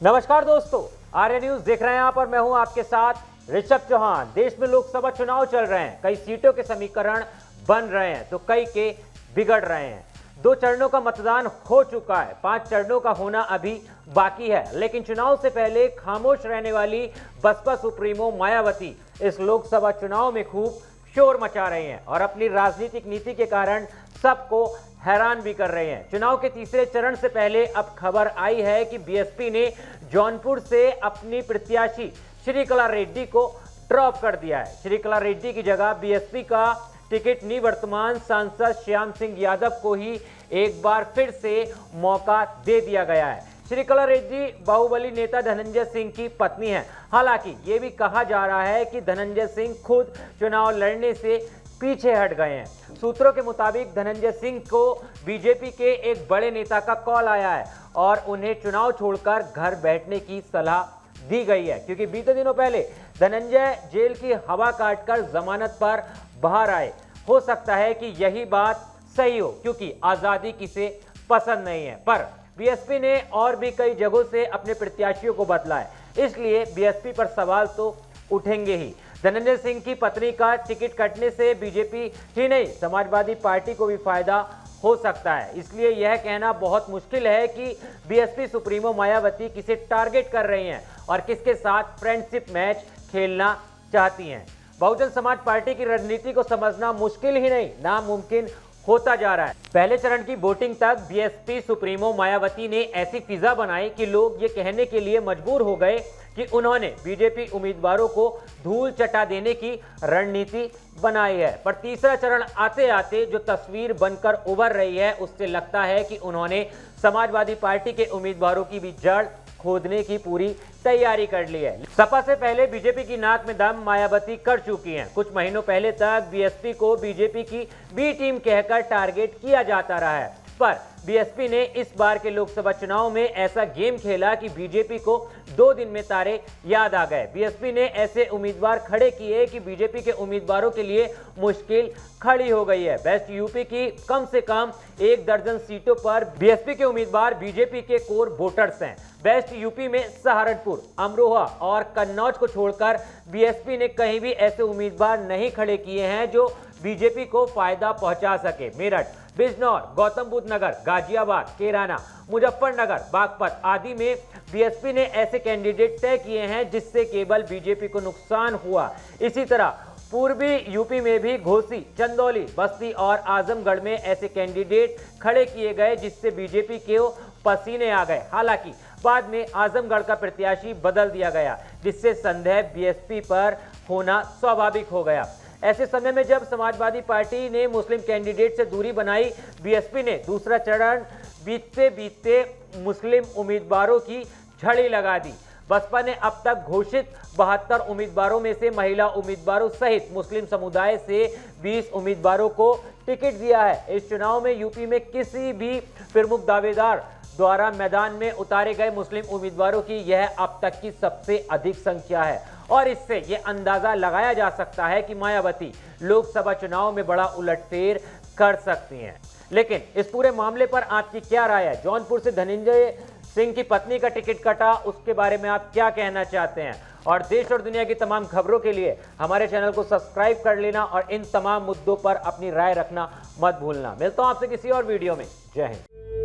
नमस्कार दोस्तों, आर्य न्यूज देख रहे हैं आप और मैं हूं आपके साथ ऋषभ चौहान। देश में लोकसभा चुनाव चल रहे हैं, कई सीटों के समीकरण बन रहे हैं तो कई के बिगड़ रहे हैं। 2 चरणों का मतदान हो चुका है, 5 चरणों का होना अभी बाकी है। लेकिन चुनाव से पहले खामोश रहने वाली बसपा सुप्रीमो मायावती इस लोकसभा चुनाव में खूब शोर मचा रही हैं और अपनी राजनीतिक नीति के कारण सबको हैरान भी कर रहे हैं। चुनाव के तीसरे चरण से पहले अब खबर आई है कि बीएसपी ने जौनपुर से अपनी प्रत्याशी श्रीकला रेड्डी को ड्रॉप कर दिया है। श्रीकला रेड्डी की जगह बीएसपी का टिकट निवर्तमान सांसद श्याम सिंह यादव को ही एक बार फिर से मौका दे दिया गया है। श्रीकला रेड्डी बाहुबली नेता धनंजय सिंह की पत्नी है। हालांकि ये भी कहा जा रहा है कि धनंजय सिंह खुद चुनाव लड़ने से पीछे हट गए हैं। सूत्रों के मुताबिक धनंजय सिंह को बीजेपी के एक बड़े नेता का कॉल आया है और उन्हें चुनाव छोड़कर घर बैठने की सलाह दी गई है, क्योंकि बीते दिनों पहले धनंजय जेल की हवा काटकर जमानत पर बाहर आए। हो सकता है कि यही बात सही हो, क्योंकि आजादी किसे पसंद नहीं है। पर बीएसपी ने और भी कई जगहों से अपने प्रत्याशियों को बदला है, इसलिए बीएसपी पर सवाल तो उठेंगे ही। धनंजय सिंह की पत्नी का टिकट कटने से बीजेपी ही नहीं, समाजवादी पार्टी को भी फायदा हो सकता है। इसलिए यह कहना बहुत मुश्किल है कि बीएसपी सुप्रीमो मायावती किसे टारगेट कर रही हैं और किसके साथ फ्रेंडशिप मैच खेलना चाहती हैं। बहुजन समाज पार्टी की रणनीति को समझना मुश्किल ही नहीं, नामुमकिन होता जा रहा है। पहले चरण की वोटिंग तक बीएसपी सुप्रीमो मायावती ने ऐसी फिजा बनाई कि लोग ये कहने के लिए मजबूर हो गए कि उन्होंने बीजेपी उम्मीदवारों को धूल चटा देने की रणनीति बनाई है। पर तीसरा चरण आते आते जो तस्वीर बनकर उभर रही है, उससे लगता है कि उन्होंने समाजवादी पार्टी के उम्मीदवारों की भी जड़ खोदने की पूरी तैयारी कर ली है। सपा से पहले बीजेपी की नाक में दम मायावती कर चुकी हैं। कुछ महीनों पहले तक बीएसपी को बीजेपी की बी टीम कहकर टारगेट किया जाता रहा है, पर बीएसपी ने इस बार के लोकसभा चुनाव में ऐसा गेम खेला कि बीजेपी को 2 दिन में तारे याद आ गए। बीएसपी ने ऐसे उम्मीदवार खड़े किए कि बीजेपी के उम्मीदवारों के लिए मुश्किल खड़ी हो गई है। बेस्ट यूपी की कम से कम 1 दर्जन सीटों पर बीएसपी के उम्मीदवार बीजेपी के कोर वोटर्स हैं। बेस्ट यूपी में सहारनपुर, अमरोहा और कन्नौज को छोड़कर बीएसपी ने कहीं भी ऐसे उम्मीदवार नहीं खड़े किए हैं जो बीजेपी को फायदा पहुंचा सके। मेरठ, बिजनौर, गौतम बुद्ध नगर, गाजियाबाद, कैराना, मुजफ्फरनगर, बागपत आदि में बीएसपी ने ऐसे कैंडिडेट तय किए हैं जिससे केवल बीजेपी को नुकसान हुआ। इसी तरह पूर्वी यूपी में भी घोसी, चंदौली, बस्ती और आजमगढ़ में ऐसे कैंडिडेट खड़े किए गए जिससे बीजेपी के पसीने आ गए। हालांकि बाद में आजमगढ़ का प्रत्याशी बदल दिया गया, जिससे संदेह बीएसपी पर होना स्वाभाविक हो गया। ऐसे समय में जब समाजवादी पार्टी ने मुस्लिम कैंडिडेट से दूरी बनाई, बीएसपी ने दूसरा चरण बीतते बीतते मुस्लिम उम्मीदवारों की झड़ी लगा दी। बसपा ने अब तक घोषित 72 उम्मीदवारों में से महिला उम्मीदवारों सहित मुस्लिम समुदाय से 20 उम्मीदवारों को टिकट दिया है। इस चुनाव में यूपी में किसी भी प्रमुख दावेदार द्वारा मैदान में उतारे गए मुस्लिम उम्मीदवारों की यह अब तक की सबसे अधिक संख्या है और इससे यह अंदाजा लगाया जा सकता है कि मायावती लोकसभा चुनाव में बड़ा उलटफेर कर सकती हैं। लेकिन इस पूरे मामले पर आपकी क्या राय है? जौनपुर से धनंजय सिंह की पत्नी का टिकट कटा, उसके बारे में आप क्या कहना चाहते हैं? और देश और दुनिया की तमाम खबरों के लिए हमारे चैनल को सब्सक्राइब कर लेना और इन तमाम मुद्दों पर अपनी राय रखना मत भूलना। मिलता हूं आपसे किसी और वीडियो में। जय हिंद।